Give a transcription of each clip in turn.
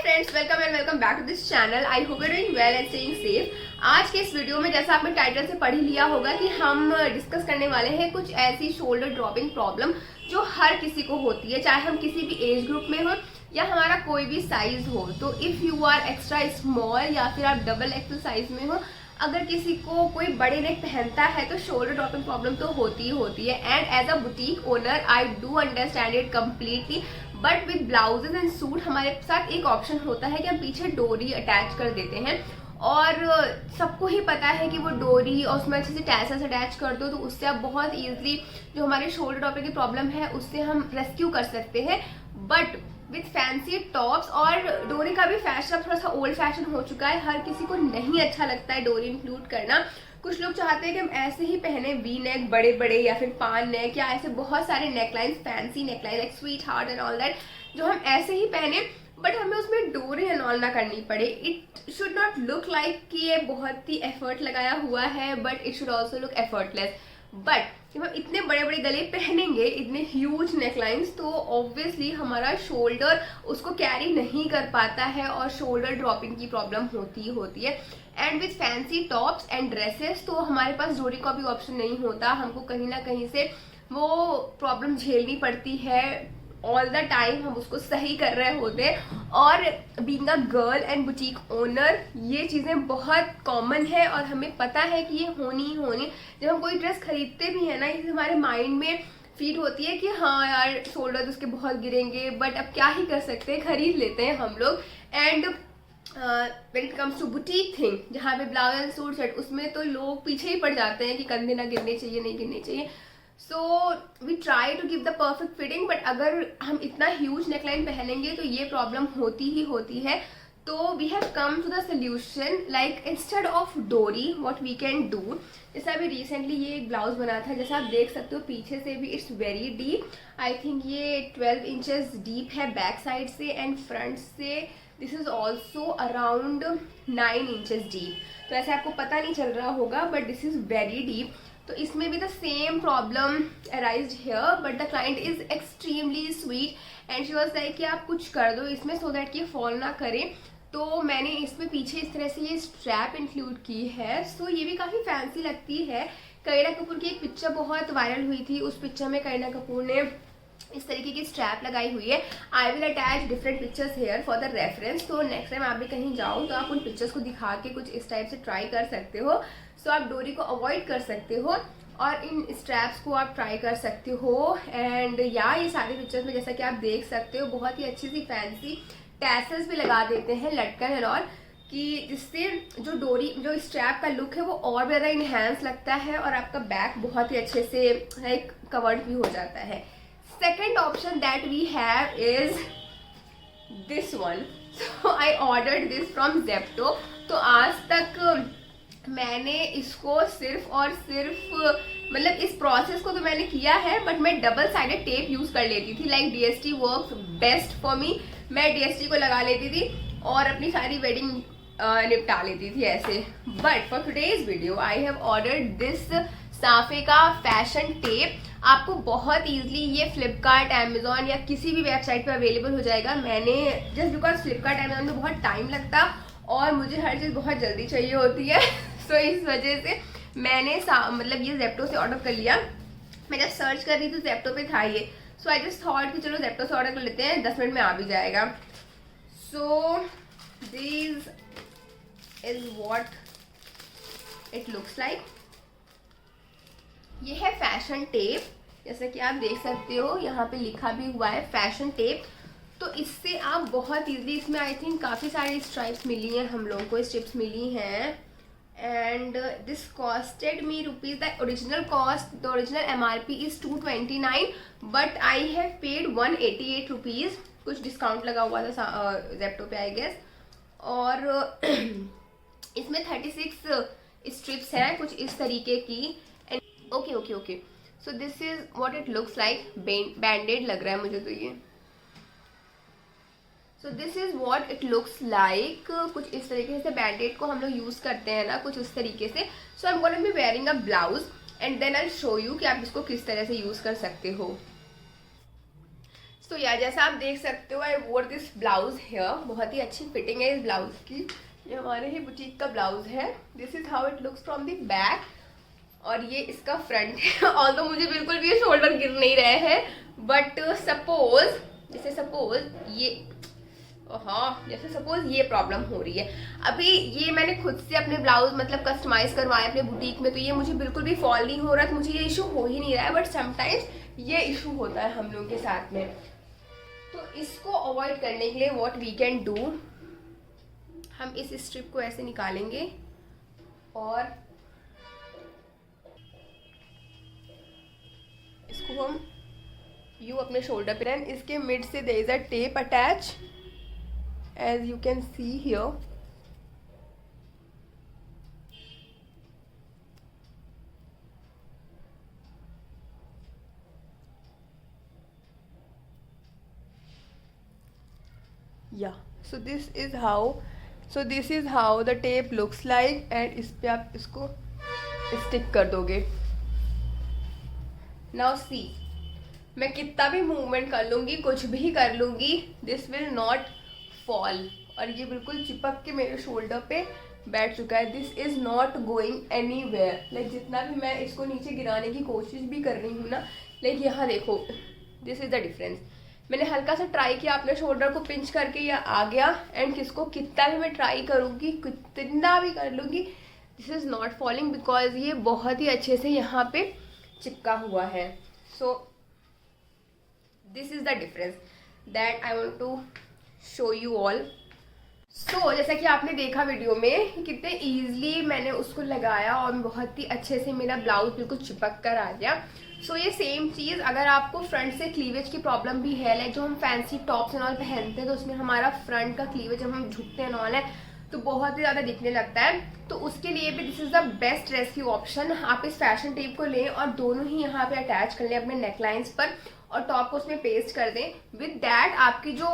Friends, welcome back to this channel. I hope you doing well and staying safe. आज के इस video में जैसा आपने टाइटल से पढ़ ही लिया होगा कि हम डिस्कस करने वाले हैं कुछ ऐसी शोल्डर ड्रॉपिंग प्रॉब्लम जो हर किसी को होती है, चाहे हम किसी भी एज ग्रुप में हो या हमारा कोई भी साइज हो। तो if you are extra small या फिर आप डबल एक्सल साइज में हो, अगर किसी को कोई बड़े नेक पहनता है तो शोल्डर ड्रॉपिंग प्रॉब्लम तो होती ही होती है। And as a boutique owner I do understand it completely, but with blouses and suit हमारे साथ एक ऑप्शन होता है कि हम पीछे डोरी अटैच कर देते हैं। और सबको ही पता है कि वो डोरी और उसमें अच्छे से टैसल्स अटैच कर दो तो उससे आप बहुत ईजिली जो हमारे शोल्डर ड्रॉपिंग की प्रॉब्लम है उससे हम रेस्क्यू कर सकते हैं। बट विथ फैंसी टॉप्स और डोरी का भी फैशन थोड़ा सा ओल्ड फैशन हो चुका है, हर किसी को नहीं अच्छा लगता है डोरी इंक्लूड करना। कुछ लोग चाहते हैं कि हम ऐसे ही पहने वी नेक बड़े बड़े या फिर पान नेक या ऐसे बहुत सारे necklines, fancy neckline like sweet heart and all that, जो हम ऐसे ही पहने बट हमें उसमें डोरी एंड ऑल ना करनी पड़े। It should not look like कि ये बहुत ही एफर्ट लगाया हुआ है, but it should also look effortless. But जब हम इतने बड़े बड़े गले पहनेंगे, इतने ह्यूज नेकलाइंस, तो ऑब्वियसली हमारा शोल्डर उसको कैरी नहीं कर पाता है और शोल्डर ड्रॉपिंग की प्रॉब्लम होती है। And with fancy tops and dresses तो हमारे पास डोरी का भी ऑप्शन नहीं होता, हमको कहीं ना कहीं से वो प्रॉब्लम झेलनी पड़ती है। ऑल द टाइम हम उसको सही कर रहे होते हैं। और being a girl and boutique owner ये चीज़ें बहुत कॉमन है और हमें पता है कि ये होनी ही होनी। जब हम कोई ड्रेस खरीदते भी है ना, इसे हमारे माइंड में फीड होती है कि हाँ यार शोल्डर उसके बहुत गिरेंगे, बट अब क्या ही कर सकते हैं, खरीद लेते हैं हम लोग। And when it comes to boutique thing, जहाँ पे ब्लाउज एंड सूट सेट, उसमें तो लोग पीछे ही पड़ जाते हैं कि कंधे ना गिरने चाहिए, नहीं गिरने चाहिए। So we try to give the perfect fitting, but अगर हम इतना ह्यूज नेकलाइन पहनेंगे तो ये प्रॉब्लम होती ही होती है। तो we have come to the solution, like instead of डोरी व्हाट वी कैन डू। जैसे अभी रिसेंटली ये एक ब्लाउज बना था, जैसा आप देख सकते हो पीछे से भी it's very deep. I think ये 12 इंचेस डीप है बैक साइड से, एंड फ्रंट से this is also around 9 inches deep. तो ऐसे आपको पता नहीं चल रहा होगा, but this is very deep. तो इसमें भी the same problem arised here, but the client is extremely sweet and she was like कि आप कुछ कर दो इसमें सो दैट कि फॉल ना करे। तो मैंने इसमें पीछे इस तरह से ये स्ट्रैप इंक्लूड की है। सो ये भी काफ़ी फैंसी लगती है। करीना कपूर की एक पिक्चर बहुत वायरल हुई थी, उस पिक्चर में करीना कपूर ने इस तरीके की स्ट्रैप लगाई हुई है। I will attach different pictures here for the reference. तो नेक्स्ट टाइम आप भी कहीं जाओ तो आप उन पिक्चर्स को दिखा के कुछ इस टाइप से ट्राई कर सकते हो। सो आप डोरी को अवॉइड कर सकते हो और इन स्ट्रैप्स को आप ट्राई कर सकते हो। एंड या ये सारे पिक्चर्स में जैसा कि आप देख सकते हो बहुत ही अच्छी सी फैंसी टैसल्स भी लगा देते हैं, लटकन और, कि जिससे जो डोरी जो स्ट्रैप का लुक है वो और ज़्यादा इनहेंस लगता है और आपका बैक बहुत ही अच्छे से लाइक कवर्ड भी हो जाता है। Second option that we have is this one. So I ordered this from Zepto. तो आज तक मैंने इसको सिर्फ और सिर्फ मतलब इस प्रोसेस को तो मैंने किया है, बट मैं डबल साइडेड टेप यूज कर लेती थी। Like DST works best for me. मैं DST को लगा लेती थी और अपनी सारी वेडिंग निपटा लेती थी ऐसे। But for today's video I have ordered this साफे का फैशन टेप। आपको बहुत इजीली ये फ्लिपकार्ट, अमेजोन या किसी भी वेबसाइट पे अवेलेबल हो जाएगा। मैंने जस्ट बिकॉज फ्लिपकार्ट, अमेजोन में बहुत टाइम लगता और मुझे हर चीज़ बहुत जल्दी चाहिए होती है। सो इस वजह से मैंने मतलब ये जेप्टो से ऑर्डर कर लिया। मैं जब सर्च कर रही थी जेप्टो पे था ये। सो आई जस्ट थॉट कि चलो जेप्टो से ऑर्डर कर लेते हैं, 10 मिनट में आ भी जाएगा। सो this is what it looks like. ये है फैशन टेप, जैसा कि आप देख सकते हो यहाँ पे लिखा भी हुआ है फैशन टेप। तो इससे आप बहुत इजीली, इसमें आई थिंक काफ़ी सारी स्ट्राइप्स मिली हैं हम लोगों को, स्ट्रिप्स मिली हैं। And this costed me rupees, the original cost, the original MRP is 229, but I have paid 188 rupees. कुछ डिस्काउंट लगा हुआ था जेप्टो पे आई गेस। और इसमें 36 स्ट्रिप्स हैं कुछ इस तरीके की। Okay so this is what it looks like. Banded लग रहा है मुझे तो ये। So this is what it looks like. कुछ इस तरीके से बैंडेड को हम लोग यूज करते हैं ना, कुछ उस तरीके से। So I am going to be wearing a blouse and then I show you कि आप इसको किस तरह से यूज कर सकते हो। तो यार जैसा आप देख सकते हो आई वोर दिस ब्लाउज है, बहुत ही अच्छी फिटिंग है इस ब्लाउज की। ये हमारे ही बुटीक का ब्लाउज है। This is how it looks from the back और ये इसका फ्रंट है। ऑल तो मुझे बिल्कुल भी ये शोल्डर गिर नहीं रहे हैं, बट सपोज जैसे सपोज ये प्रॉब्लम हो रही है। अभी ये मैंने खुद से अपने ब्लाउज मतलब कस्टमाइज करवाए अपने बुटीक में, तो ये मुझे बिल्कुल भी फॉल नहीं हो रहा, तो मुझे ये इशू हो ही नहीं रहा है। बट समटाइम्स ये इशू होता है हम लोगों के साथ में। तो इसको अवॉइड करने के लिए व्हाट वी कैन डू, हम इस स्ट्रिप को ऐसे निकालेंगे और इसको हम यूं अपने शोल्डर पे, इसके मिड से there is a tape attach as you can see here. Yeah, so this is how the tape looks like, and इस पे आप इसको स्टिक कर दोगे। Now see, मैं कितना भी मूवमेंट कर लूंगी, कुछ भी कर लूंगी, this will not फॉल, और ये बिल्कुल चिपक के मेरे शोल्डर पे बैठ चुका है। This is not going anywhere. Like जितना भी मैं इसको नीचे गिराने की कोशिश भी कर रही हूँ ना, लाइक यहाँ देखो, दिस इज द डिफरेंस। मैंने हल्का सा ट्राई किया अपने शोल्डर को पिंच करके, या आ गया, एंड किसको कितना भी मैं ट्राई करूँगी, कितना भी कर लूँगी, this is not falling because ये बहुत ही अच्छे से यहाँ पे चिपका हुआ है। So this is the difference that I want to show you all. So जैसा कि आपने देखा वीडियो में कितने इजीली मैंने उसको लगाया और बहुत ही अच्छे से मेरा ब्लाउज बिल्कुल चिपक कर आ गया। सो ये सेम चीज़ अगर आपको फ्रंट से क्लीवेज की प्रॉब्लम भी है, लाइक जो हम फैंसी टॉप्स एंड ऑल पहनते हैं तो उसमें हमारा फ्रंट का क्लीवेज जब हम झुकते हैं ऑल है तो बहुत ही ज़्यादा दिखने लगता है, तो उसके लिए भी this is the best rescue option. आप इस फैशन टेप को लें और दोनों ही यहाँ पे अटैच कर लें अपने नेकलाइंस पर और टॉप को उसमें पेस्ट कर दें। विद डैट आपकी जो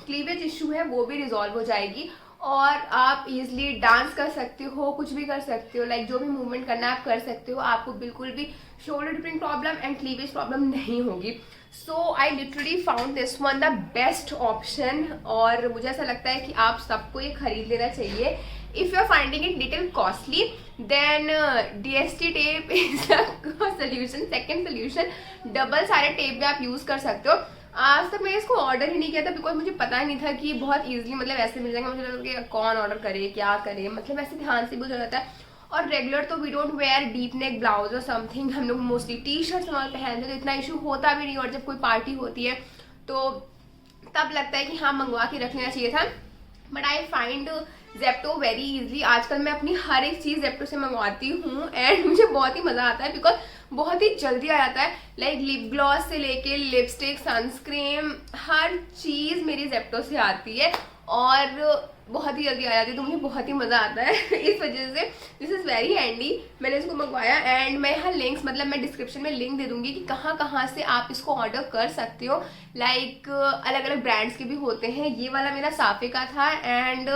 क्लीवेज इशू है वो भी रिजॉल्व हो जाएगी और आप इजीली डांस कर सकते हो, कुछ भी कर सकते हो, लाइक जो भी मूवमेंट करना है आप कर सकते हो। आपको बिल्कुल भी shoulder dipping problem and cleavage problem नहीं होगी। So I literally found this one the best option और मुझे ऐसा लगता है कि आप सबको ये खरीद लेना चाहिए। If you are finding it little costly then DST tape is the solution, second solution. Double सारे टेप भी आप यूज कर सकते हो। आज तक मैंने इसको ऑर्डर ही नहीं किया था बिकॉज मुझे पता ही नहीं था कि बहुत इजीली मतलब ऐसे मिल जाएगा। मुझे लगा कि कौन ऑर्डर करे, क्या करे, मतलब ऐसे ध्यान से भी हो जाता है। और रेगुलर तो we don't wear deep neck blouse और समथिंग, हम लोग मोस्टली टी शर्ट्स हमारे पहनते तो इतना इशू होता भी नहीं। और जब कोई पार्टी होती है तो तब लगता है कि हाँ मंगवा के रख लेना चाहिए था। But I find Zepto very easily. आजकल मैं अपनी हर एक चीज़ जेप्टो से मंगवाती हूँ एंड मुझे बहुत ही मज़ा आता है बिकॉज बहुत ही जल्दी आ जाता है। लाइक लिप ग्लॉस से लेके लिपस्टिक, सनस्क्रीन, हर चीज़ मेरी जेप्टो से आती है और बहुत ही जल्दी आ जाती है, तो मुझे बहुत ही मज़ा आता है। इस वजह से दिस इज़ वेरी हैंडी। मैंने इसको मंगवाया एंड मैं यहाँ लिंक्स मतलब मैं डिस्क्रिप्शन में लिंक दे दूँगी कि कहाँ कहाँ से आप इसको ऑर्डर कर सकते हो। लाइक अलग अलग ब्रांड्स के भी होते हैं। ये वाला मेरा साफे का था एंड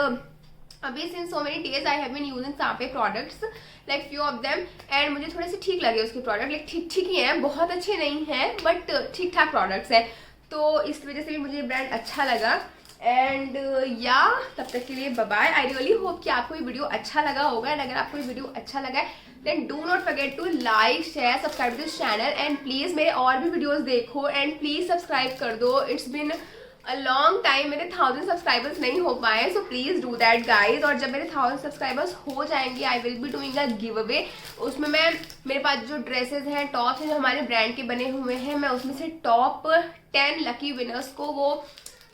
अभी since so many days I have been using safe products like few of them and मुझे थोड़े से ठीक लगे उसके प्रोडक्ट। लाइक ठीक ठीक ही हैं, बहुत अच्छे नहीं हैं बट ठीक ठाक प्रोडक्ट्स हैं, तो इस वजह से भी मुझे ब्रांड अच्छा लगा। एंड या तब तक के लिए bye bye. I really hope कि आपको ये वीडियो अच्छा लगा होगा एंड अगर आपको ये वीडियो अच्छा लगा है then do not forget to like, share, subscribe this channel and please मेरे और भी वीडियोस देखो एंड प्लीज़ सब्सक्राइब कर दो। It's been a long time, मेरे 1000 सब्सक्राइबर्स नहीं हो पाए, so please do that guys. और जब मेरे 1000 सब्सक्राइबर्स हो जाएंगे आई will be doing a give away. उसमें मैं मेरे पास जो ड्रेसेस हैं, टॉप्स हैं जो हमारे ब्रांड के बने हुए हैं, मैं उसमें से टॉप 10 लकी विनर्स को वो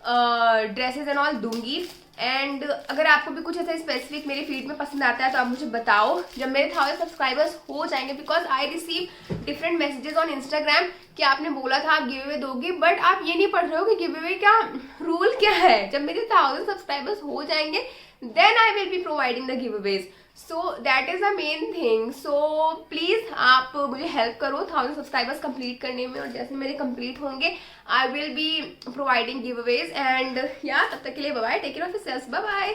ड्रेसेस एंड ऑल दूंगी। एंड अगर आपको भी कुछ ऐसा स्पेसिफिक मेरे फीड में पसंद आता है तो आप मुझे बताओ जब मेरे 1000 सब्सक्राइबर्स हो जाएंगे, because I receive different messages on Instagram कि आपने बोला था आप गिव अवे दोगे बट आप ये नहीं पढ़ रहे हो कि गिव अवे का रूल क्या है। जब मेरे 1000 सब्सक्राइबर्स हो जाएंगे then I will be providing the giveaways, so that is the main thing. So please आप मुझे हेल्प करो 1000 सब्सक्राइबर्स कंप्लीट करने में और जैसे मेरे कंप्लीट होंगे I will be providing giveaways. And या तब तक के लिए bye bye, take care of yourself, bye bye.